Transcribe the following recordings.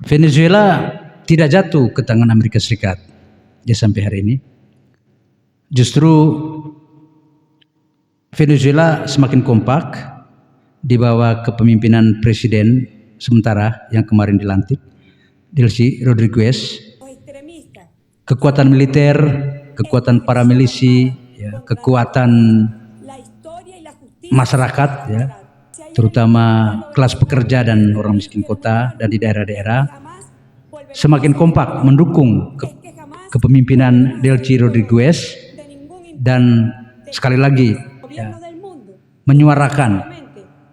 Venezuela tidak jatuh ke tangan Amerika Serikat ya sampai hari ini. Justru Venezuela semakin kompak di bawah kepemimpinan presiden sementara yang kemarin dilantik, Delcy Rodriguez. Kekuatan militer, kekuatan paramilisi, ya, kekuatan masyarakat, ya, terutama kelas pekerja dan orang miskin kota dan di daerah-daerah, semakin kompak mendukung kepemimpinan Delcy Rodriguez dan sekali lagi ya, menyuarakan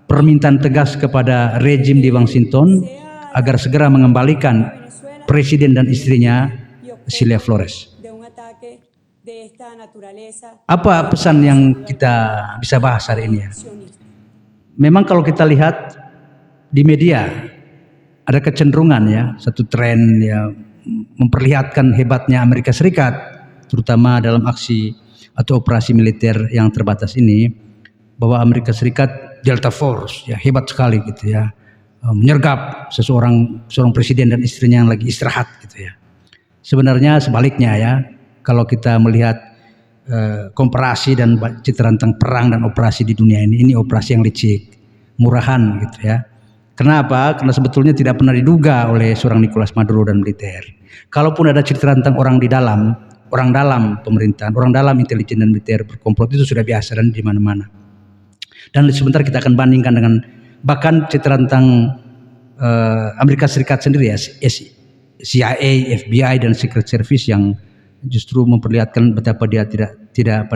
permintaan tegas kepada rejim di Washington agar segera mengembalikan presiden dan istrinya Cilia Flores. Apa pesan yang kita bisa bahas hari ini ya? Memang kalau kita lihat di media ada kecenderungan ya, satu tren ya memperlihatkan hebatnya Amerika Serikat terutama dalam aksi atau operasi militer yang terbatas ini, bahwa Amerika Serikat Delta Force ya hebat sekali gitu ya, menyergap seorang presiden dan istrinya yang lagi istirahat gitu ya. Sebenarnya sebaliknya ya, kalau kita melihat komparasi dan citra tentang perang dan operasi di dunia ini operasi yang licik, murahan gitu ya. Kenapa? Karena sebetulnya tidak pernah diduga oleh seorang Nicolas Maduro dan militer. Kalaupun ada cerita tentang orang dalam pemerintahan, orang dalam intelijen dan militer berkomplot, itu sudah biasa dan di mana-mana. Dan sebentar kita akan bandingkan dengan bahkan cerita tentang Amerika Serikat sendiri ya, CIA, FBI dan Secret Service yang justru memperlihatkan betapa dia tidak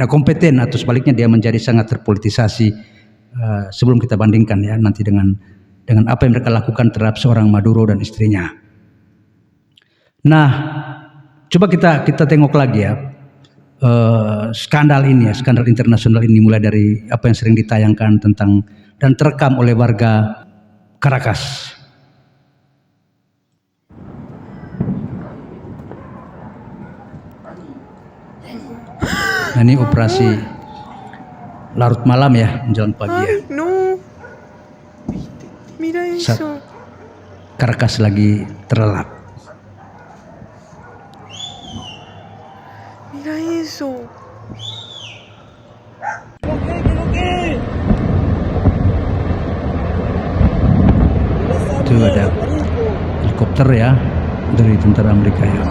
kompeten atau sebaliknya dia menjadi sangat terpolitisasi sebelum kita bandingkan ya nanti dengan apa yang mereka lakukan terhadap seorang Maduro dan istrinya. Nah, coba kita tengok lagi ya skandal ini ya, skandal internasional ini mulai dari apa yang sering ditayangkan tentang dan terekam oleh warga Caracas. Nah, ini operasi larut malam ya, menjelang pagi ya. Saat Caracas lagi terlelap. Itu ada helikopter ya dari tentara Amerika ya,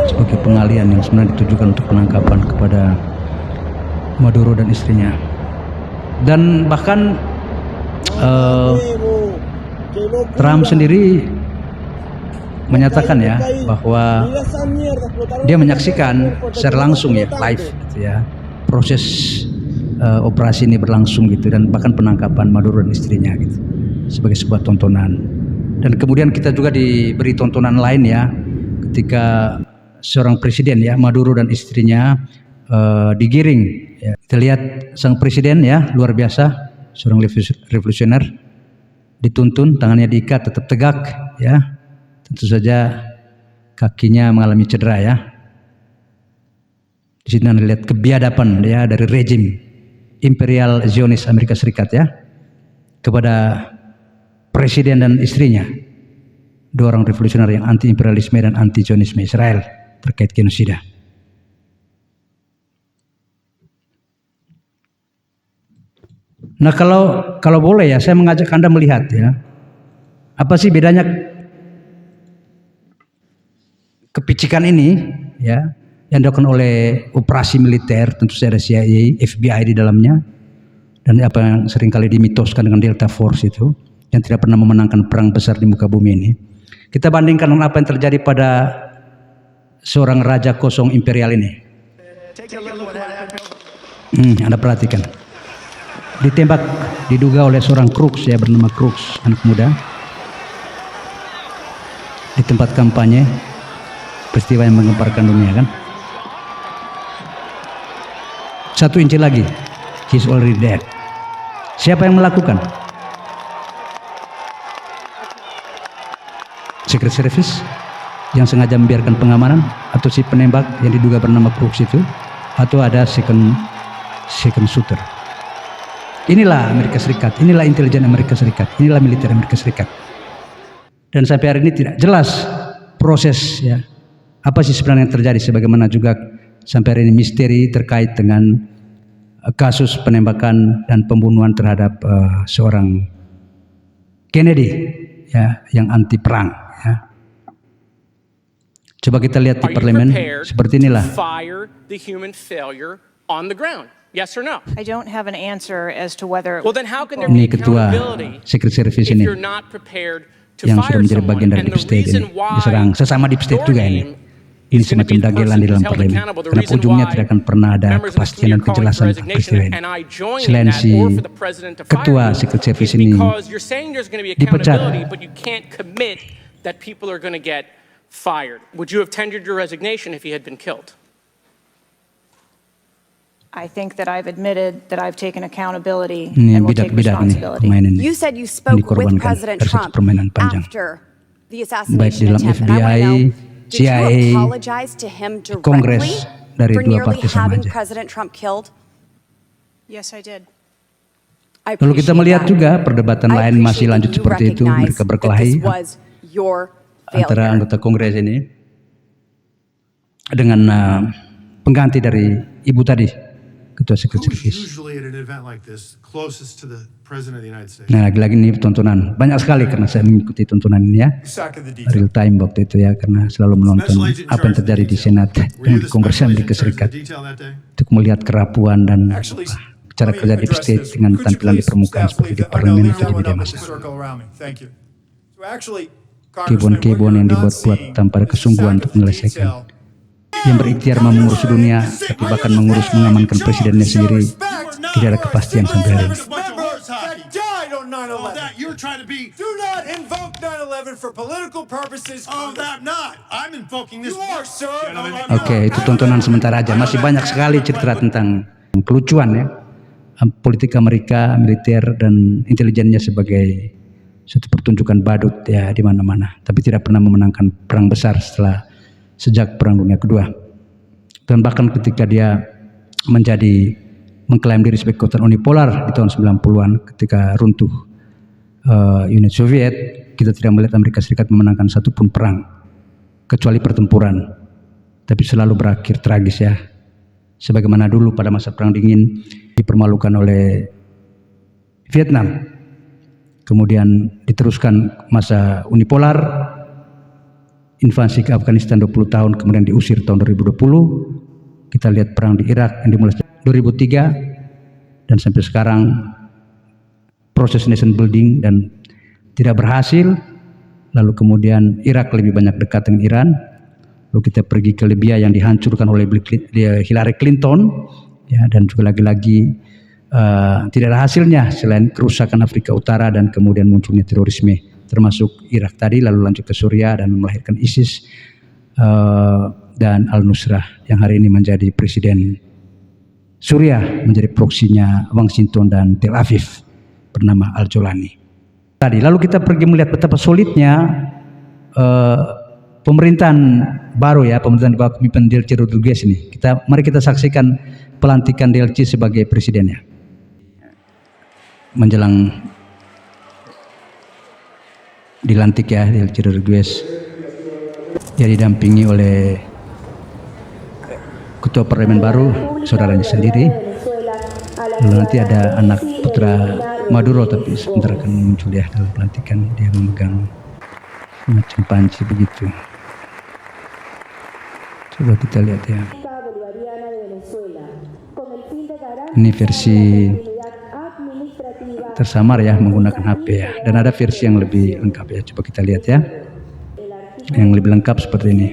sebagai pengalian yang sebenarnya ditujukan untuk penangkapan kepada Maduro dan istrinya. Dan bahkan Trump sendiri menyatakan ya bahwa dia menyaksikan secara langsung ya, live gitu ya, proses operasi ini berlangsung gitu, dan bahkan penangkapan Maduro dan istrinya gitu sebagai sebuah tontonan. Dan kemudian kita juga diberi tontonan lain ya, ketika seorang presiden ya, Maduro dan istrinya digiring ya. Kita lihat sang presiden ya, luar biasa, seorang revolusioner, dituntun, tangannya diikat tetap tegak ya, tentu saja kakinya mengalami cedera ya. Di sini Anda lihat kebiadaban ya dari rejim imperial Zionis Amerika Serikat ya kepada presiden dan istrinya, dua orang revolusioner yang anti imperialisme dan anti Zionisme Israel terkait genosida. Nah, kalau boleh ya, saya mengajak Anda melihat ya, apa sih bedanya kepicikan ini ya yang dilakukan oleh operasi militer, tentu saja ada CIA, FBI di dalamnya, dan apa yang seringkali dimitoskan dengan Delta Force itu yang tidak pernah memenangkan perang besar di muka bumi ini. Kita bandingkan dengan apa yang terjadi pada seorang raja kosong imperial ini. Anda perhatikan, ditembak diduga oleh seorang Crooks ya, bernama Crooks, anak muda, di tempat kampanye, peristiwa yang menggemparkan dunia kan. 1 inci lagi, he's already dead. Siapa yang melakukan? Secret Service yang sengaja membiarkan pengamanan, atau si penembak yang diduga bernama Crooks itu, atau ada second shooter. Inilah Amerika Serikat, inilah intelijen Amerika Serikat, inilah militer Amerika Serikat. Dan sampai hari ini tidak jelas proses ya apa sih sebenarnya yang terjadi, sebagaimana juga sampai hari ini misteri terkait dengan kasus penembakan dan pembunuhan terhadap seorang Kennedy ya yang anti perang ya. Coba kita lihat di parlemen seperti inilah. Yes or no? I don't have an answer as to whether. Well, then how can there Ini be ketua accountability Secret Service if ini you're not prepared to yang fire sudah menjadi someone? bagian dari And deep the state reason ini why diserang sesama deep state your juga ini. name Ini is gonna semacam be the dagelan person di dalam who's held parlemen. accountable. The Karena reason ujungnya why tidak akan pernah ada members of this kepastian dan committee are calling for kejelasan resignation, presiden. and I join in Selain that, si or for the president to fire ketua you, Secret Service is ini because you're saying there's going to be dipecat. accountability, but you can't commit that people are going to get fired. Would you have tendered your resignation if he had been killed? I think that I've admitted that I've taken accountability Ini and will take bidak-bidak ini responsibility. pemain ini. You said you Yang spoke with dikorbankan President dari satu Trump permainan panjang. after the Baik di assassination dalam attempt. And I FBI, want to know, did CIA, you apologize to him Kongres directly dari for dua nearly partai sama having aja. President Trump killed? Yes, I did. I Lalu kita appreciate melihat that. juga perdebatan I lain masih appreciate lanjut that you seperti itu. recognize Mereka that berkelahi this was your antara failure. anggota Kongres ini dengan pengganti dari ibu tadi, ketua Secret Who's Service. usually at an event like this closest to the President of the United States? Nah, lagi-lagi ini tontonan banyak sekali karena saya mengikuti tontonan ini ya, Sack of the detail. real time waktu itu ya, karena selalu menonton apa yang terjadi di Senat Were dan you di the Kongres special agent Amerika in charge of Serikat the detail that day? untuk melihat kerapuan dan Actually, cara let me kerja deep address state this. dengan Could you tampilan di please, permukaan staff, seperti leave di that- I know, parlemen leave atau that di one media up with the massa. circle around me. Thank you. So actually, Kebun-kebun yang dibuat-buat tanpa ada kesungguhan untuk menyelesaikan, yang berikhtiar mengurus dunia, tapi bahkan mengurus mengamankan presidennya sendiri, tidak ada kepastian sampai hari ini. Members that died on 9/11. That you're trying to be. Do not invoke 9/11 for political purposes. Oh, that not. I'm invoking this. You are, sir. Oke, itu tontonan sementara aja. Masih banyak sekali cerita tentang kelucuan ya, politik Amerika, militer dan intelijennya sebagai suatu pertunjukan badut ya di mana-mana. Tapi tidak pernah memenangkan perang besar sejak Perang Dunia Kedua. Dan bahkan ketika dia mengklaim diri sebagai kekuatan unipolar di tahun 90-an ketika runtuh Uni Soviet, kita tidak melihat Amerika Serikat memenangkan satupun perang kecuali pertempuran, tapi selalu berakhir tragis ya. Sebagaimana dulu pada masa Perang Dingin dipermalukan oleh Vietnam, kemudian diteruskan masa unipolar, invasi ke Afghanistan 20 tahun, kemudian diusir tahun 2020. Kita lihat perang di Irak yang dimulai 2003 dan sampai sekarang proses nation building dan tidak berhasil. Lalu kemudian Irak lebih banyak dekat dengan Iran. Lalu kita pergi ke Libya yang dihancurkan oleh Hillary Clinton ya, dan juga lagi-lagi tidak ada hasilnya selain kerusakan Afrika Utara dan kemudian munculnya terorisme termasuk Irak tadi, lalu lanjut ke Suriah dan melahirkan ISIS dan Al-Nusrah yang hari ini menjadi presiden Suriah, menjadi proksinya Washington dan Tel Aviv bernama Al-Jolani tadi. Lalu kita pergi melihat betapa sulitnya pemerintahan baru ya, pemerintahan di bawah kepemimpinan Delcy Rodriguez ini. Mari kita saksikan pelantikan Delcy sebagai presidennya. Menjelang dilantik ya Delcy Rodriguez, dia didampingi oleh ketua parlemen baru, saudaranya sendiri. Lalu nanti ada anak putra Maduro, tapi sebentar akan muncul ya dalam pelantikan, dia memegang macam panci begitu. Coba kita lihat ya. Ini versi tersamar ya, menggunakan HP ya, dan ada versi yang lebih lengkap ya. Coba kita lihat ya, yang lebih lengkap seperti ini,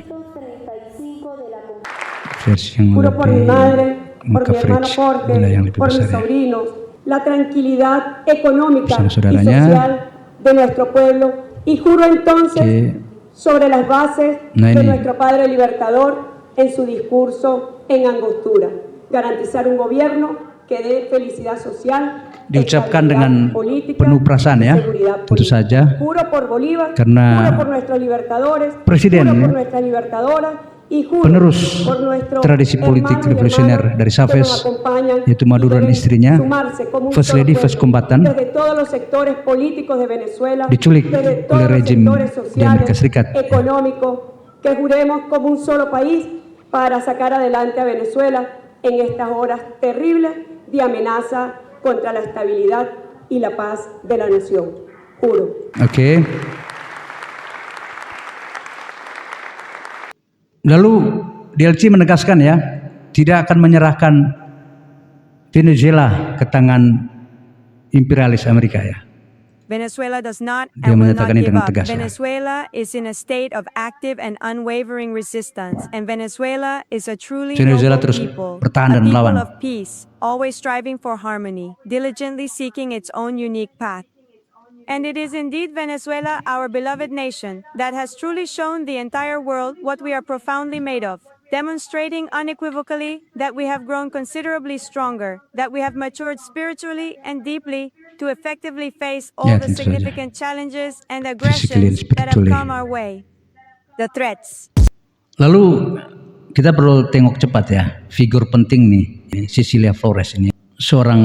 versi yang lebih coverage, yang lebih besar ya. La tranquilidad económica y Saudara-saudaranya, social de nuestro pueblo, y juro entonces sobre las bases de nuestro padre libertador en su discurso en Angostura, garantizar un gobierno que dé felicidad social, diucapkan dengan penuh perasaan ya, tentu saja, juro por Bolívar, karena juro por nuestros libertadores, presiden juro por ya, nuestras libertadoras, y juro penerus por nuestros tradisi politik hermanos y revolusioner hermanas dari que nos Chavez, acompañan yaitu y Maduro dan deben istrinya, sumarse como un First solo Lady, pueblo, First Combatant, desde todos los sectores políticos de Venezuela, diculik desde oleh todos los rejim sectores di Amerika sociales, Serikat. económicos, que juremos como un solo país para sacar adelante a Venezuela en estas horas terribles de amenaza contra la estabilidad y la paz de la nación. Juro. Oke. Lalu DLC menegaskan ya, tidak akan menyerahkan Venezuela ke tangan imperialis Amerika ya. Venezuela does not Dia and will not menyatakan ini give dengan up. tegas ya. Venezuela is in a state of active and unwavering resistance, and Venezuela is a truly Venezuela noble terus people, bertahan a dan people melawan. of peace, always striving for harmony, diligently seeking its own unique path. And it is indeed Venezuela, our beloved nation, that has truly shown the entire world what we are profoundly made of, demonstrating unequivocally that we have grown considerably stronger, that we have matured spiritually and deeply to effectively face all Ya, the tentu saja. significant challenges and Physically and aggressions that have spiritually. come our way. The threats. Lalu kita perlu tengok cepat ya, figur penting nih, Cecilia Flores ini, seorang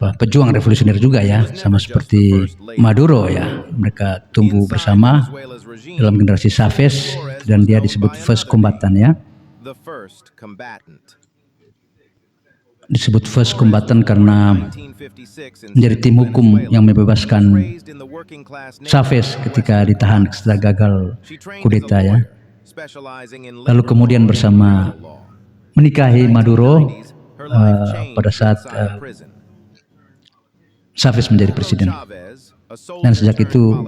pejuang revolusioner juga ya, sama seperti Maduro ya. Mereka tumbuh bersama dalam generasi Chavez dan dia disebut First Combatant ya. Disebut First Combatant karena menjadi tim hukum yang membebaskan Chavez ketika ditahan setelah gagal kudeta ya. Lalu kemudian bersama menikahi Maduro pada saat Chavez menjadi presiden. Dan sejak itu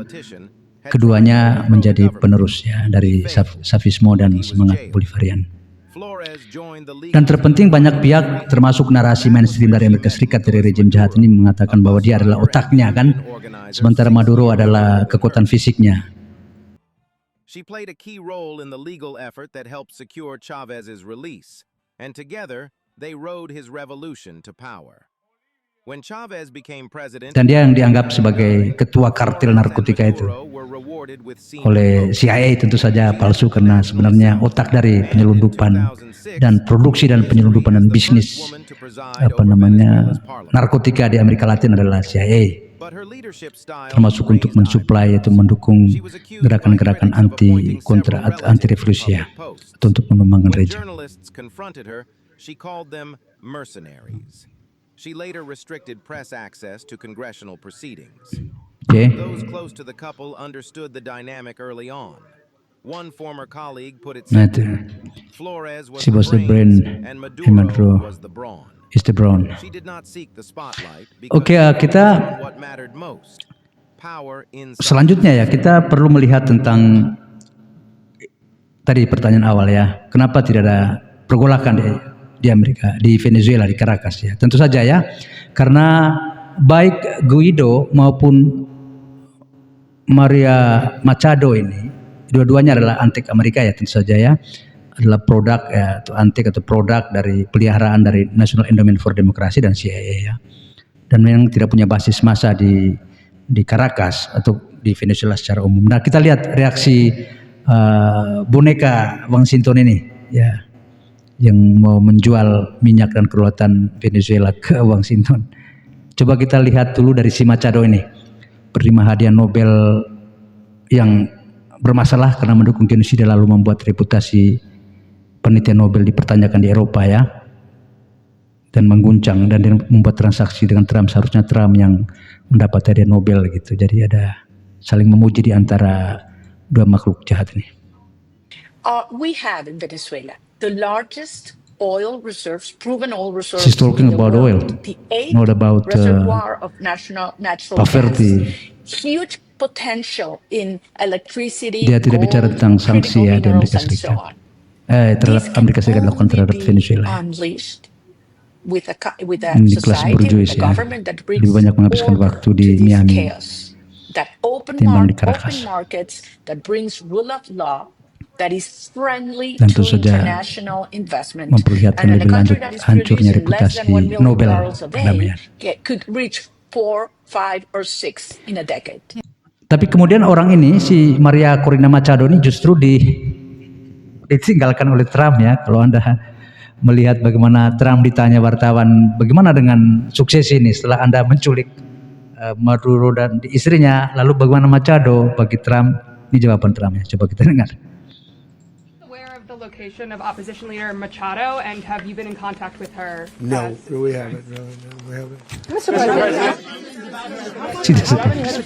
keduanya menjadi penerus ya dari Chavismo dan semangat Bolivarian. Dan terpenting banyak pihak termasuk narasi mainstream dari Amerika Serikat dari rejim jahat ini mengatakan bahwa dia adalah otaknya kan, sementara Maduro adalah kekuatan fisiknya. She played a key role in the legal effort that helped secure Chavez's release, and together they rode his revolution to power. When Chavez became president, Dan dia yang dianggap sebagai ketua kartel narkotika itu oleh CIA tentu saja palsu karena sebenarnya otak dari penyelundupan dan produksi dan penyelundupan dan bisnis narkotika di Amerika Latin adalah CIA, termasuk untuk mensuplai atau mendukung gerakan-gerakan anti revolusi ya, atau untuk menumbangkan rejim. She later restricted press access to congressional proceedings. Okay. Those close to the couple understood the dynamic early on. One former colleague put it simply, Flores was the brain and Maduro was the brawn. Is the brawn. She did not seek the spotlight because kita what mattered most. Power inside. Selanjutnya ya, kita perlu melihat tentang tadi pertanyaan awal ya, kenapa tidak ada pergolakan di Amerika, di Venezuela, di Caracas ya. Tentu saja ya, karena baik Guaido maupun Maria Machado ini, dua-duanya adalah antek Amerika ya, tentu saja ya, adalah produk ya, atau antek atau produk dari peliharaan dari National Endowment for Democracy dan CIA ya. Dan memang tidak punya basis massa di Caracas atau di Venezuela secara umum. Nah, kita lihat reaksi boneka Washington ini ya, yang mau menjual minyak dan kedaulatan Venezuela ke Washington. Coba kita lihat dulu dari si Machado ini, penerima hadiah Nobel yang bermasalah karena mendukung genosida lalu membuat reputasi penelitian Nobel dipertanyakan di Eropa ya, dan mengguncang, dan dia membuat transaksi dengan Trump. Seharusnya Trump yang mendapat hadiah Nobel gitu. Jadi ada saling memuji di antara dua makhluk jahat ini. We have in Venezuela the largest oil reserves, proven oil reserves. She's talking about oil, the eighth not about reservoir of natural poverty. gas. Huge potential in electricity. Dia tidak bicara tentang sanksi ya di Amerika Serikat. Terhadap Amerika Serikat lakukan terhadap Venezuela. Di kelas burjuis ya, lebih banyak menghabiskan waktu di Miami ketimbang di Caracas. Dan tentu saja memperlihatkan lebih lanjut hancurnya reputasi Nobel perdamaian. Tapi kemudian orang ini, si Maria Corina Machado ini justru ditinggalkan oleh Trump ya. Kalau Anda melihat bagaimana Trump ditanya wartawan, bagaimana dengan sukses ini setelah Anda menculik Maduro dan istrinya, lalu bagaimana Machado bagi Trump? Ini jawaban Trump ya. Coba kita dengar. Aware of the location of opposition leader Machado, and have you been in contact with her? No, we haven't. No, we haven't. Mr. President, Mr.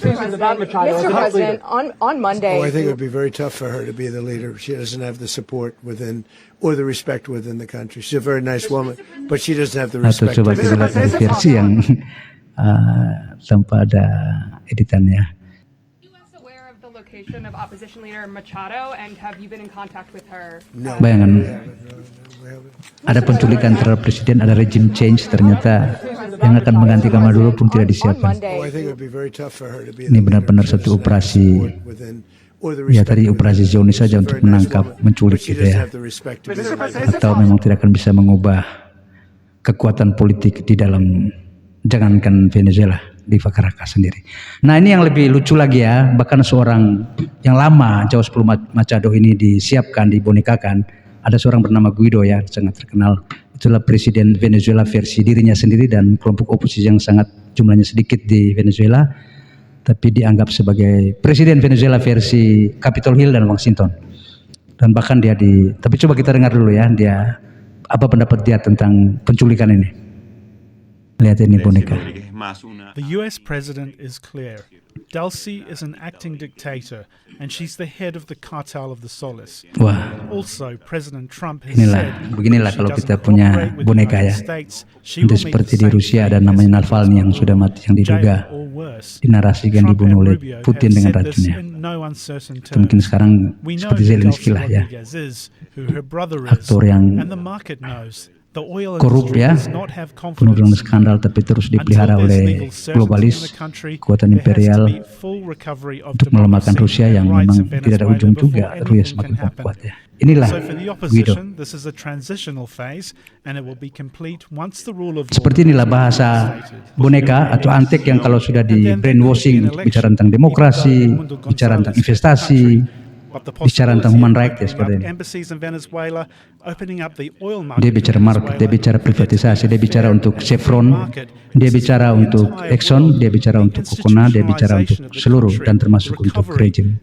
President, on Monday. Oh, I think it would be very tough for her to be the leader. She doesn't have the support within or the respect within the country. She's a very nice woman, but she doesn't have the Atau respect. coba kita lihat dari versi yang tanpa ada editannya. Aware of the location of opposition leader Machado, and have you been in contact with her? No, Bayangan ada penculikan terhadap presiden, ada regime change, ternyata yang akan menggantikan Maduro pun tidak disiapkan. Oh, I think it would be very tough for her to be Ini benar-benar satu operasi, ya tadi operasi Zionis saja untuk menangkap, menculik gitu ya. Atau memang tidak akan bisa mengubah kekuatan politik di dalam, jangankan Venezuela, di Caracas sendiri. Nah ini yang lebih lucu lagi ya, bahkan seorang yang lama jauh sebelum Machado ini disiapkan, dibonekakan, ada seorang bernama Guaido ya, sangat terkenal. Itulah presiden Venezuela versi dirinya sendiri dan kelompok oposisi yang sangat jumlahnya sedikit di Venezuela, tapi dianggap sebagai presiden Venezuela versi Capitol Hill dan Washington. Dan bahkan dia tapi coba kita dengar dulu ya, dia apa pendapat dia tentang penculikan ini. Lihat ini boneka. The US president is clear. Delcy is an acting dictator, and she's the head of the cartel of the Solis. Wah, Also, President Trump has beginilah said kalau she kita doesn't punya cooperate with the boneka United ya. States, she will Itu meet seperti the di same Rusia ada fate namanya as Navalny yang sudah mati, yang diduga jail or worse. dinarasikan Trump dibunuh and oleh Rubio Putin have dengan said this racunnya. in no uncertain Itu mungkin terms. sekarang We know seperti who Zelensky Delcy lah ya, Rodriguez is, who her brother is, aktor yang and the market knows. The oil korup industry ya, does not have penuh dengan confidence. skandal, tapi terus dipelihara Until there's oleh legal certainty in globalis, the country, kekuatan there has to imperial be full recovery of untuk melemahkan democracy Rusia and yang rights memang in tidak ada Venezuela ujung before juga. Rusia anything semakin can happen. kuat ya. Inilah So for the Guaido. opposition, this is a transitional phase, and it will be complete once the rule of law Seperti inilah bahasa boneka atau antek yang kalau sudah di brainwashing untuk bicara tentang demokrasi, bicara tentang investasi, bicara tentang human rights ya seperti ini. Dia bicara market, dia bicara privatisasi, dia bicara untuk Chevron, dia bicara untuk Exxon, dia bicara untuk Kokona, dia bicara untuk seluruh dan termasuk untuk rejim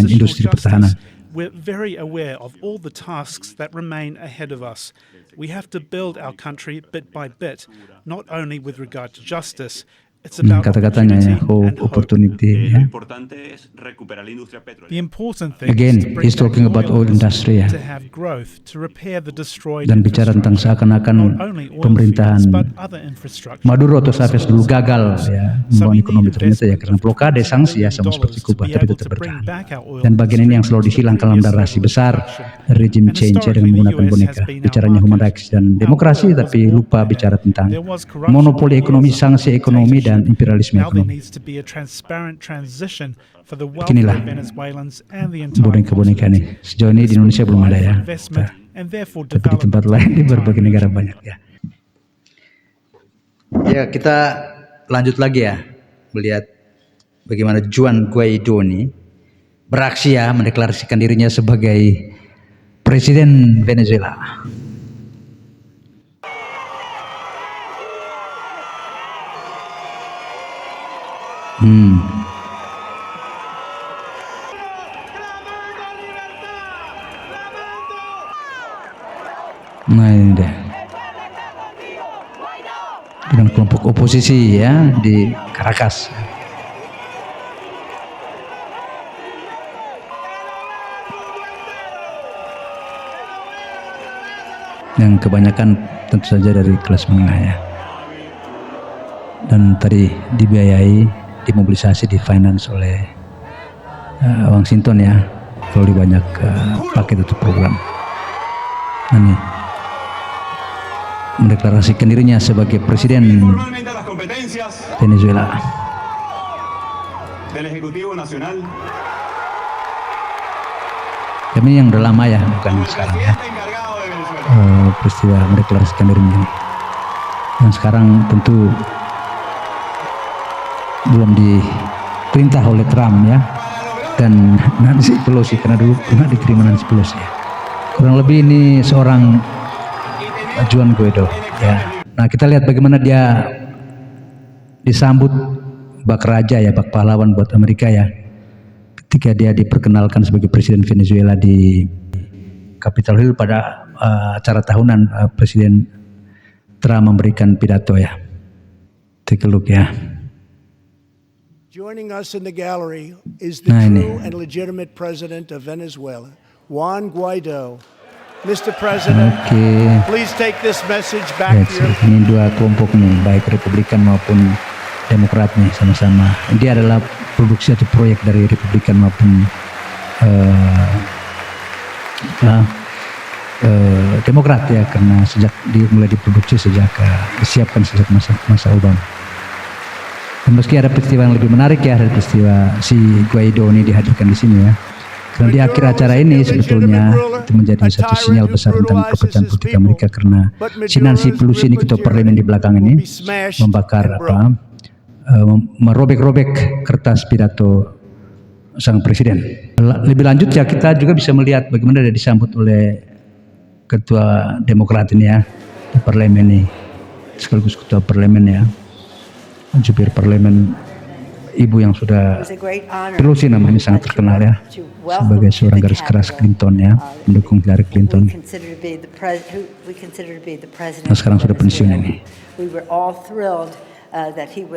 industri pertahanan. We're very aware of all the tasks that remain ahead of us. We have to build our country bit by bit, not only with regard to justice. It's about Kata-katanya ya, hope, opportunity ya. The important thing Again, is to bring he's talking back about oil industry ya. to have growth, to repair the destroyed Dan bicara tentang seakan-akan not only oil pemerintahan fields, but other infrastructure. Maduro atau Chavez dulu gagal ya membangun ekonomi, ternyata ya karena blokade, sanksi ya, sama seperti Kuba, tapi tetap bertahan. Dan bagian ini yang selalu dihilangkan dalam narasi besar regime change ya, dengan menggunakan boneka. Bicaranya human rights dan demokrasi, tapi lupa bicara tentang monopoli ekonomi, sanksi ekonomi, dan imperialisme Now there ekonomi. needs to be a transparent transition for the wealth Beginilah of Venezuelans and the entire boneka-boneka ini. Sejauh ini di Indonesia belum ada ya, investment and therefore tapi di tempat lain di berbagai negara banyak ya. Ya, kita lanjut lagi ya, melihat bagaimana Juan Guaido ini beraksi ya, mendeklarasikan dirinya sebagai Presiden Venezuela. Nah ini deh, dengan kelompok oposisi ya di Caracas. Yang kebanyakan tentu saja dari kelas menengah ya. Dan tadi dibiayai, dimobilisasi, difinance oleh Washington ya. Kalau di banyak paket itu program. Nah nih, mendeklarasikan dirinya sebagai Presiden Venezuela. Tapi ini yang udah lama ya, bukan sekarang ya. Peristiwa mendeklarasikan dirinya ini. Dan sekarang tentu belum diperintah oleh Trump ya. dan Nancy Pelosi, karena dulu pernah diterima Nancy Pelosi ya. Kurang lebih ini seorang Juan Guaido ya. Nah, kita lihat bagaimana dia disambut bak raja ya, bak pahlawan buat Amerika ya, ketika dia diperkenalkan sebagai presiden Venezuela di Capitol Hill pada acara tahunan Presiden Trump memberikan pidato ya. Take a look ya. Joining us in the gallery is the true and legitimate president of Venezuela, Juan Guaido. Mr. President, please take this message back to your... Ini dua kelompok nih, baik Republikan maupun Demokrat nih sama-sama. Dia adalah produksi atau proyek dari Republikan maupun Demokrat ya, karena sejak mulai diproduksi disiapkan sejak masa Obama. Dan meski ada peristiwa yang lebih menarik ya, ada peristiwa si Guaido ini dihadirkan di sini ya. Karena di akhir acara ini sebetulnya itu menjadi satu sinyal besar tentang perpecahan politik Amerika, karena si Nancy Pelosi ini, ketua parlemen di belakang ini, membakar merobek-robek kertas pidato sang presiden. Lebih lanjut ya, kita juga bisa melihat bagaimana dia disambut oleh ketua Demokrat ini ya di parlemen ini, sekaligus ketua parlemen ya, jubir parlemen, ibu yang sudah Pelosi namanya, sangat terkenal ya sebagai seorang garis keras Clinton ya, pendukung Hillary Clinton. Nah, sekarang sudah pensiun ini.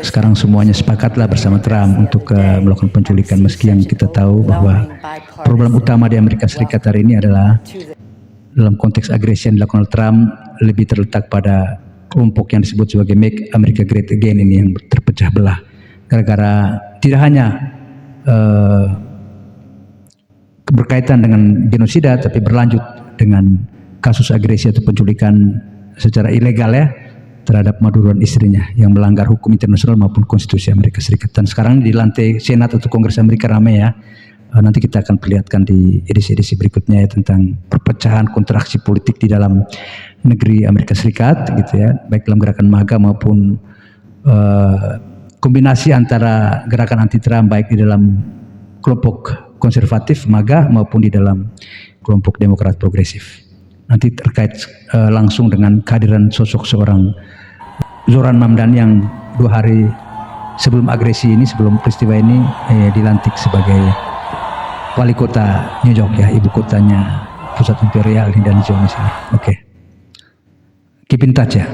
Sekarang semuanya sepakatlah bersama Trump untuk melakukan penculikan, meski yang kita tahu bahwa problem utama di Amerika Serikat hari ini adalah dalam konteks agresi yang dilakukan Trump lebih terletak pada kelompok yang disebut sebagai Make America Great Again ini, yang terpecah belah gara-gara tidak hanya berkaitan dengan genosida, tapi berlanjut dengan kasus agresi atau penculikan secara ilegal ya terhadap Maduro dan istrinya yang melanggar hukum internasional maupun konstitusi Amerika Serikat. Dan sekarang di lantai Senat atau Kongres Amerika ramai ya. Nanti kita akan perlihatkan di edisi-edisi berikutnya ya, tentang perpecahan kontraksi politik di dalam negeri Amerika Serikat gitu ya, baik dalam gerakan MAGA maupun kombinasi antara gerakan anti Trump baik di dalam kelompok konservatif MAGA maupun di dalam kelompok Demokrat progresif. Nanti terkait langsung dengan kehadiran sosok seorang Zoran Mamdani yang 2 hari sebelum agresi ini, sebelum peristiwa ini dilantik sebagai wali kota New York ya, ibu kotanya pusat imperial dan Zionis ini. Oke. Keep in touch ya.